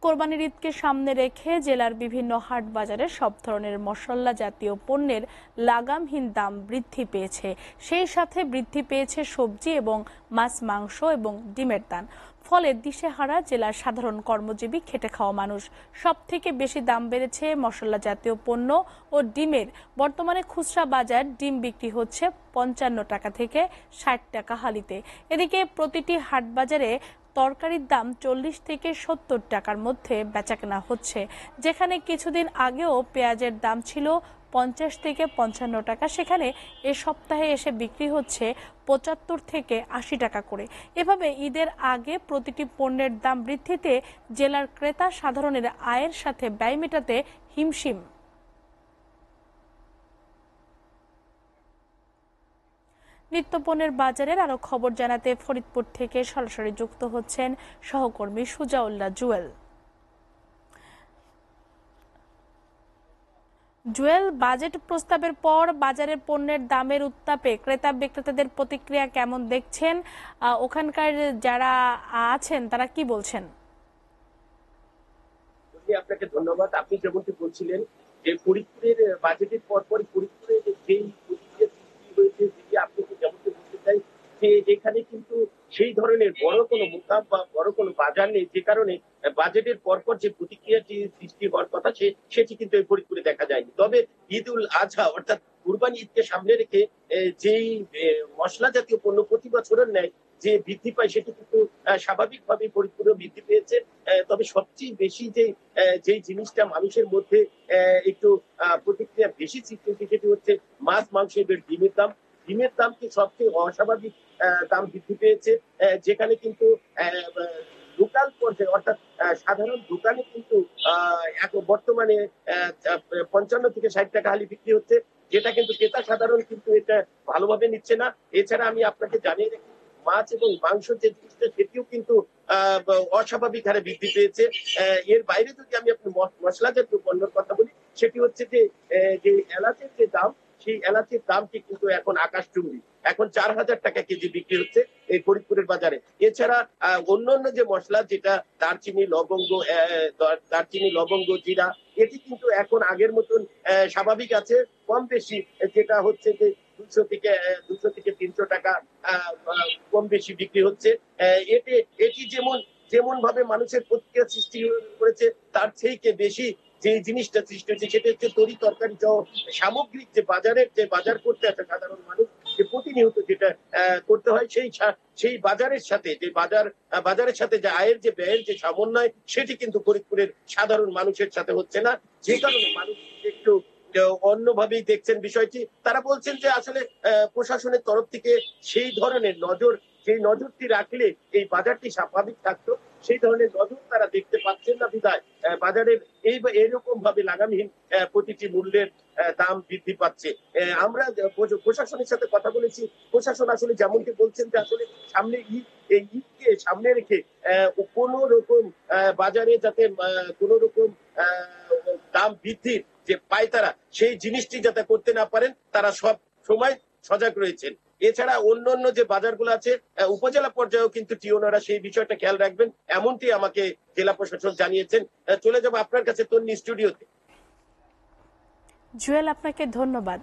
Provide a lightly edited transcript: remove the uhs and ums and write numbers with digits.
কোরবানির ঈদকে সামনে রেখে জেলার বিভিন্ন হাট বাজারে সব ধরনের মশলা জাতীয় পণ্যের লাগামহীন দাম বৃদ্ধি পেয়েছে। সেই সাথে বৃদ্ধি পেয়েছে সবজি এবং মাছ, মাংস এবং ডিমের দাম। ফলে দিশেহারা জেলার সাধারণ কর্মজীবী খেটে খাওয়া মানুষ। সবথেকে বেশি দাম বেড়েছে মশলা জাতীয় পণ্য ও ডিমের। বর্তমানে খুচরা বাজার ডিম বিক্রি হচ্ছে 55 টাকা থেকে 60 টাকা হালিতে। এদিকে প্রতিটি হাট বাজারে তরকারির দাম 40 থেকে 70 টাকার মধ্যে বেচাকেনা হচ্ছে, যেখানে কিছুদিন আগেও পেঁয়াজের দাম ছিল 50 থেকে 55 টাকা, সেখানে এ সপ্তাহে এসে বিক্রি হচ্ছে 75 থেকে 80 টাকা করে। এভাবে ঈদের আগে প্রতিটি পণ্যের দাম বৃদ্ধিতে জেলার ক্রেতা সাধারণের আয়ের সাথে ব্যয় মেটাতে হিমশিম। নিত্যপণ্যের বাজারের আরো খবর জানাতে ফরিদপুর থেকে সরাসরি যুক্ত হচ্ছেন সহকর্মী সুজাউল্লাহ জুয়েল। জুয়েল, বাজেট প্রস্তাবের পর বাজারের পণ্যের দামের উত্তাপে ক্রেতা বিক্রেতাদের প্রতিক্রিয়া কেমন দেখছেন? ওখানকার যারা আছেন তারা কি বলছেন? আপনাকে ধন্যবাদ। আপনি যেমনটি বলছিলেন যে ফরিদপুরের বাজেটের পরপরই ফরিদপুরে যেই প্রতিক্রিয়া সৃষ্টি হয়েছে, যেটি আপনাকে যেমনটি বলতে চাই যে এখানে কিন্তু সেই ধরনের বড় কোনো মোকাম বা বড় কোনো বাজার নেই, যে কারণে বাজেটের পরপর যে প্রতিক্রিয়াটি সৃষ্টি হওয়ার কথা সেটি কিন্তু এই ফরিদপুরে দেখা যায়নি। তবে ঈদ উল আজহা অর্থাৎ কুরবানি ঈদকে সামনে রেখে যেই মশলা জাতীয় পণ্য প্রতি বছরের ন্যায় যে বৃদ্ধি পায় সেটি কিন্তু স্বাভাবিকভাবেই ফরিদপুরেও বৃদ্ধি পেয়েছে। তবে সবচেয়ে বেশি যেই জিনিসটা মানুষের মধ্যে একটু প্রতিক্রিয়া বেশি সৃষ্টি হচ্ছে সেটি হচ্ছে মাছ, মাংস এবং ডিমের দাম। ডিমের দাম কি সবচেয়ে অস্বাভাবিক দাম বৃদ্ধি পেয়েছে, যেখানে কিন্তু লোকাল পর্যায়ে অর্থাৎ সাধারণ দোকানে কিন্তু বর্তমানে 55 থেকে 60 টাকা হালি বিক্রি হচ্ছে, যেটা কিন্তু ক্রেতা সাধারণ কিন্তু এটা ভালোভাবে নিচ্ছে না। এছাড়া আমি আপনাকে জানিয়ে রাখি মাছ এবং মাংস যে জিনিসটা সেটিও কিন্তু অস্বাভাবিক হারে বৃদ্ধি পেয়েছে। এর বাইরে যদি আমি আপনি মশলা জাতীয় পণ্যের কথা বলি, সেটি হচ্ছে যে এলাচের যে দাম, সেই এলাচের দামটি কিন্তু এখন আকাশচুম্বী। এখন 4000 টাকা কেজি বিক্রি হচ্ছে এই ফরিদপুরের বাজারে। এছাড়া অন্যান্য যে মশলা, যেটা দারচিনি, লবঙ্গ, জিরা, এটি কিন্তু এখন আগের মতন স্বাভাবিক আছে, কম বেশি, যেটা হচ্ছে যে 200 থেকে 300 টাকা কম বেশি বিক্রি হচ্ছে। এটি যেমন ভাবে মানুষের প্রতিক্রিয়া সৃষ্টি করেছে, তার থেকে বেশি যে জিনিসটা সৃষ্টি হচ্ছে সেটা হচ্ছে তরি তরকারি সহ সামগ্রিক যে বাজার করতে আসে সাধারণ মানুষ, যে প্রতিনিয়ত যেটা করতে হয়, সেই বাজারের সাথে বাজারের সাথে যে আয়ের যে ব্যয়ের যে সমন্বয়, সেটি কিন্তু ফরিদপুরের সাধারণ মানুষের সাথে হচ্ছে না, যে কারণে মানুষ একটু অন্যভাবেই দেখছেন বিষয়টি। তারা বলছেন যে আসলে প্রশাসনের তরফ থেকে সেই ধরনের সেই নজরটি রাখলে এই বাজারটি স্বাভাবিক থাকতো, সেই ধরনের নজর তারা দেখতে পাচ্ছেন না বিধায় বাজারের এরকম ভাবে লাগামহীন প্রতিটি মূল্যের দাম বৃদ্ধি পাচ্ছে। আমরা প্রশাসনের সাথে কথা বলেছি, প্রশাসন আসলে যেমনটি বলছেন যে আসলে সামনে এই ঈদকে সামনে রেখে কোন রকম বাজারে যাতে কোন রকম দাম বৃদ্ধির যে পায়তারা, সেই জিনিসটি যাতে করতে না পারেন, তারা সব সময় সজাগ রয়েছেন। এছাড়া অন্যান্য যে বাজারগুলো আছে উপজেলা পর্যায়েও কিন্তু টিওনারা সেই বিষয়টা খেয়াল রাখবেন, এমনটি আমাকে জেলা প্রশাসক জানিয়েছেন। চলে যাবো আপনার কাছে তন্নি স্টুডিওতে। জুয়েল, আপনাকে ধন্যবাদ।